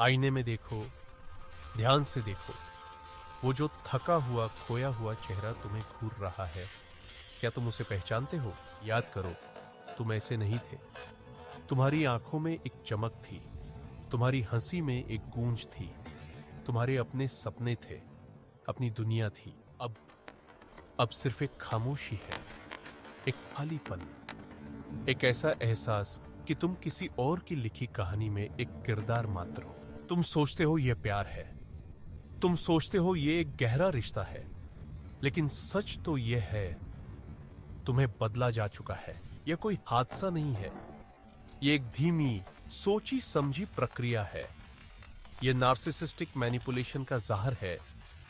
आईने में देखो, ध्यान से देखो। वो जो थका हुआ खोया हुआ चेहरा तुम्हें घूर रहा है, क्या तुम उसे पहचानते हो? याद करो, तुम ऐसे नहीं थे। तुम्हारी आंखों में एक चमक थी, तुम्हारी हंसी में एक गूंज थी, तुम्हारे अपने सपने थे, अपनी दुनिया थी। अब सिर्फ एक खामोशी है, एक खालीपन, एक ऐसा एहसास कि तुम किसी और की लिखी कहानी में एक किरदार मात्र हो। तुम सोचते हो यह प्यार है, तुम सोचते हो ये एक गहरा रिश्ता है, लेकिन सच तो यह है, तुम्हें बदला जा चुका है। यह कोई हादसा नहीं है, यह एक धीमी सोची समझी प्रक्रिया है। यह नार्सिसिस्टिक मैनिपुलेशन का ज़हर है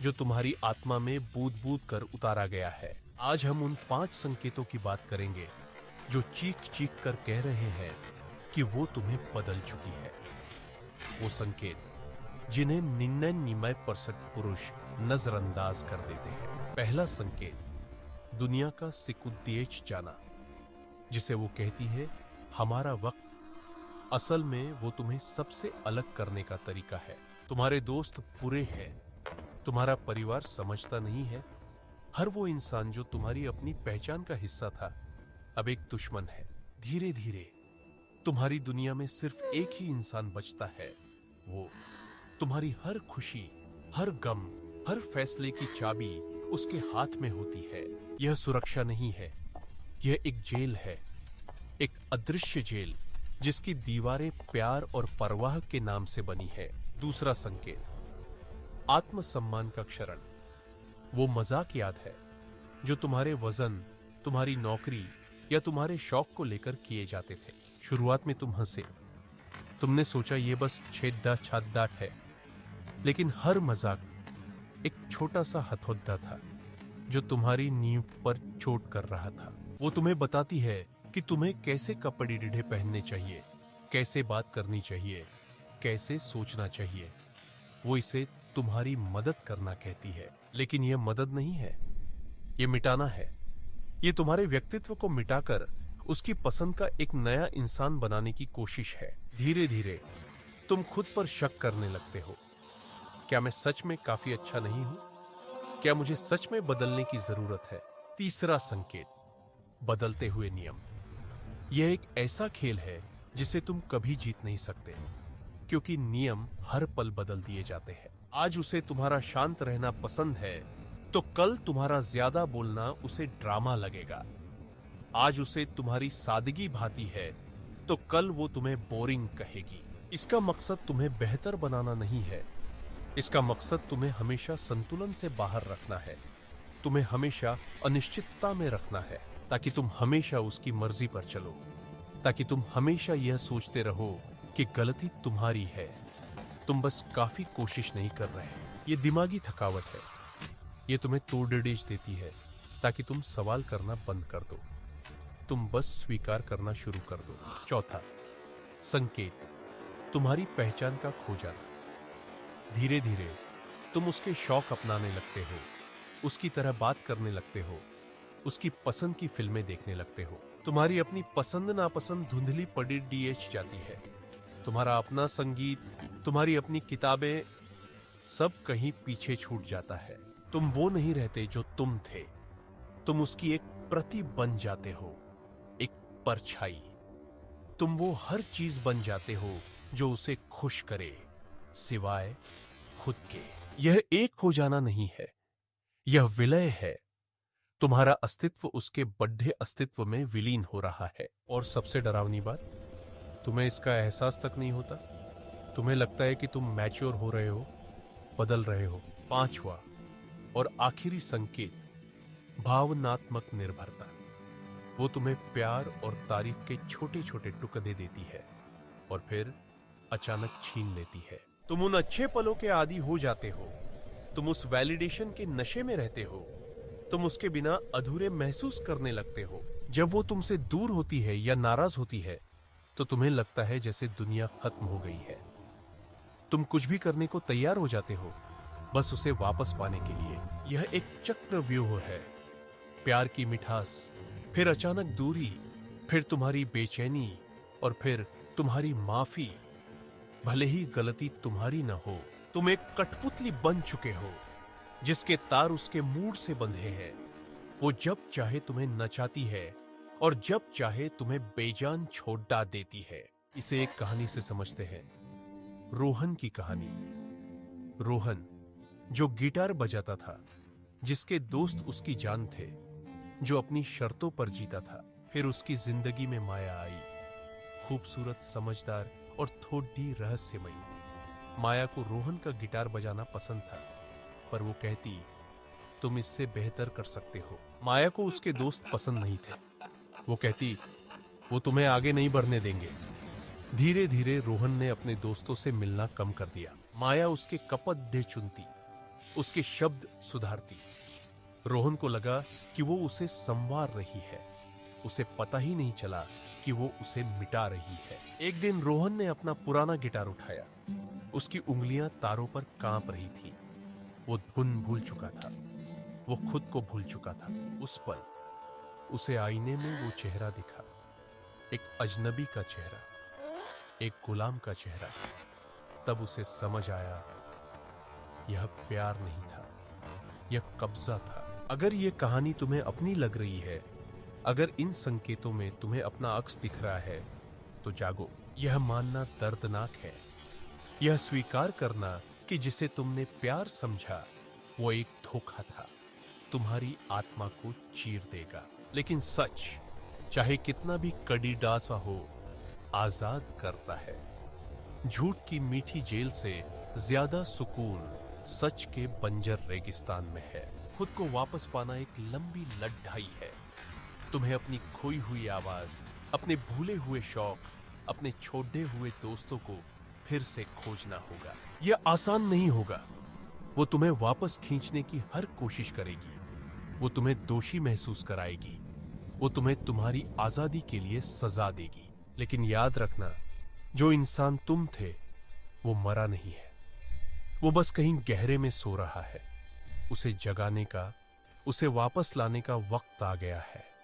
जो तुम्हारी आत्मा में बूद बूद कर उतारा गया है। आज हम उन 5 संकेतों की बात करेंगे जो चीख चीख कर कह रहे हैं कि वो तुम्हें बदल चुकी है। वो संकेत जिन्हें 99% पुरुष नजरअंदाज कर देते हैं। पहला संकेत, दुनिया का सिकुड़ते जाना, जिसे वो कहती है हमारा वक्त। असल में वो तुम्हें सबसे अलग करने का तरीका है। तुम्हारे दोस्त बुरे हैं, तुम्हारा परिवार समझता नहीं है। हर वो इंसान जो तुम्हारी अपनी पहचान का हिस्सा था, अब एक दुश्मन है। धीरे धीरे तुम्हारी दुनिया में सिर्फ एक ही इंसान बचता है, वो तुम्हारी हर खुशी, हर गम, हर फैसले की चाबी उसके हाथ में होती है। यह सुरक्षा नहीं है, यह एक जेल है, एक अदृश्य जेल जिसकी दीवारें प्यार और परवाह के नाम से बनी है। दूसरा संकेत, आत्मसम्मान का क्षरण। वो मजाक याद है जो तुम्हारे वजन, तुम्हारी नौकरी या तुम्हारे शौक को लेकर किए जाते थे। शुरुआत में तुम हंसे, तुमने सोचा ये बस छेद्दा छाद्दाट है, लेकिन हर मजाक एक छोटा सा हथौड़ा था जो तुम्हारी नींव पर चोट कर रहा था। वो तुम्हें बताती है कि तुम्हें कैसे कपड़े ढीढ़े पहनने चाहिए, कैसे बात करनी चाहिए, कैसे सोचना चाहिए। वो इसे तुम्हारी मदद करना कहती है, लेकिन यह मदद नहीं है, ये मिटाना है। ये तुम्हारे व्यक्तित्व को मिटाकर उसकी पसंद का एक नया इंसान बनाने की कोशिश है। धीरे धीरे तुम खुद पर शक करने लगते हो, क्या मैं सच में काफी अच्छा नहीं हूं? क्या मुझे सच में बदलने की जरूरत है? तीसरा संकेत, बदलते हुए नियम। यह एक ऐसा खेल है जिसे तुम कभी जीत नहीं सकते, क्योंकि नियम हर पल बदल दिए जाते हैं। आज उसे तुम्हारा शांत रहना पसंद है, तो कल तुम्हारा ज्यादा बोलना उसे ड्रामा लगेगा। आज उसे तुम्हारी सादगी भाती है, तो कल वो तुम्हें बोरिंग कहेगी। इसका मकसद तुम्हें बेहतर बनाना नहीं है, इसका मकसद तुम्हें हमेशा संतुलन से बाहर रखना है, तुम्हें हमेशा अनिश्चितता में रखना है, ताकि तुम हमेशा उसकी मर्जी पर चलो, ताकि तुम हमेशा यह सोचते रहो कि गलती तुम्हारी है, तुम बस काफी कोशिश नहीं कर रहे। ये दिमागी थकावट है, ये तुम्हें तोड़डेज देती है ताकि तुम सवाल करना बंद कर दो, तुम बस स्वीकार करना शुरू कर दो। चौथा संकेत, तुम्हारी पहचान का खो जाना। धीरे धीरे तुम उसके शौक अपनाने लगते हो, उसकी तरह बात करने लगते हो, उसकी पसंद की फिल्में देखने लगते हो। तुम्हारी अपनी पसंद नापसंद धुंधली पड़ी डीएच जाती है। तुम्हारा अपना संगीत, तुम्हारी अपनी किताबें, सब कहीं पीछे छूट जाता है। तुम वो नहीं रहते जो तुम थे, तुम उसकी एक प्रति बन जाते हो, एक परछाई। तुम वो हर चीज बन जाते हो जो उसे खुश करे, सिवाय खुद के। यह एक हो जाना नहीं है, यह विलय है। तुम्हारा अस्तित्व उसके बढ़े अस्तित्व में विलीन हो रहा है। और सबसे डरावनी बात, तुम्हें इसका एहसास तक नहीं होता। तुम्हें लगता है कि तुम मैच्योर हो रहे हो, बदल रहे हो। पांचवा और आखिरी संकेत, भावनात्मक निर्भरता। वो तुम्हें प्यार और तारीफ के छोटे छोटे टुकड़े देती है और फिर अचानक छीन लेती है। तुम उन अच्छे पलों के आदी हो जाते हो, तुम उस वैलिडेशन के नशे में रहते हो, तुम उसके बिना अधूरे महसूस करने लगते हो। जब वो तुमसे दूर होती है या नाराज होती है, तो तुम्हें लगता है जैसे दुनिया खत्म हो गई है। तुम कुछ भी करने को तैयार हो जाते हो, बस उसे वापस पाने के लिए। यह एक चक्रव्यूह है, प्यार की मिठास, फिर अचानक दूरी, फिर तुम्हारी बेचैनी, और फिर तुम्हारी माफी। भले ही गलती तुम्हारी न हो, तुम एक कठपुतली बन चुके हो जिसके तार उसके मूड से बंधे हैं। वो जब चाहे तुम्हें नचाती है और जब चाहे तुम्हें बेजान छोड़ देती है। इसे एक कहानी से समझते हैं, रोहन की कहानी। रोहन जो गिटार बजाता था, जिसके दोस्त उसकी जान थे, जो अपनी शर्तों पर जीता था। फिर उसकी जिंदगी में माया आई, खूबसूरत, समझदार और थोड़ी रहस्यमयी। माया को रोहन का गिटार बजाना पसंद था, पर वो कहती, तुम इससे बेहतर कर सकते हो। माया को उसके दोस्त पसंद नहीं थे। वो कहती, वो तुम्हें आगे नहीं बढ़ने देंगे। धीरे धीरे रोहन ने अपने दोस्तों से मिलना कम कर दिया। माया उसके कपड़े चुनती, उसके शब्द सुधारती। रोहन को लगा कि वो उसे संवार रही है। उसे पता ही नहीं चला कि वो उसे मिटा रही है। एक दिन रोहन ने अपना पुराना गिटार उठाया। उसकी उंगलियां तारों पर कांप रही थी। वो धुन भूल चुका था, वो खुद को भूल चुका था। उस पल उसे आईने में वो चेहरा दिखा, एक अजनबी का चेहरा, एक गुलाम का चेहरा। तब उसे समझ आया, यह प्यार नहीं था, यह कब्जा था। अगर यह कहानी तुम्हें अपनी लग रही है, अगर इन संकेतों में तुम्हें अपना अक्स दिख रहा है, तो जागो। यह मानना दर्दनाक है, यह स्वीकार करना कि जिसे तुमने प्यार समझा वो एक धोखा था, तुम्हारी आत्मा को चीर देगा। लेकिन सच, चाहे कितना भी कड़ी डासा हो, आजाद करता है। झूठ की मीठी जेल से ज्यादा सुकून सच के बंजर रेगिस्तान में है। खुद को वापस पाना एक लंबी लड़ाई है। तुम्हें अपनी खोई हुई आवाज, अपने भूले हुए शौक, अपने छोड़े हुए दोस्तों को फिर से खोजना होगा। यह आसान नहीं होगा। वो तुम्हें वापस खींचने की हर कोशिश करेगी। वो तुम्हें दोषी महसूस कराएगी। वो तुम्हें तुम्हारी आजादी के लिए सजा देगी। लेकिन याद रखना, जो इंसान तुम थे वो मरा नहीं है। वो बस कहीं गहरे में सो रहा है। उसे जगाने का, उसे वापस लाने का वक्त आ गया है।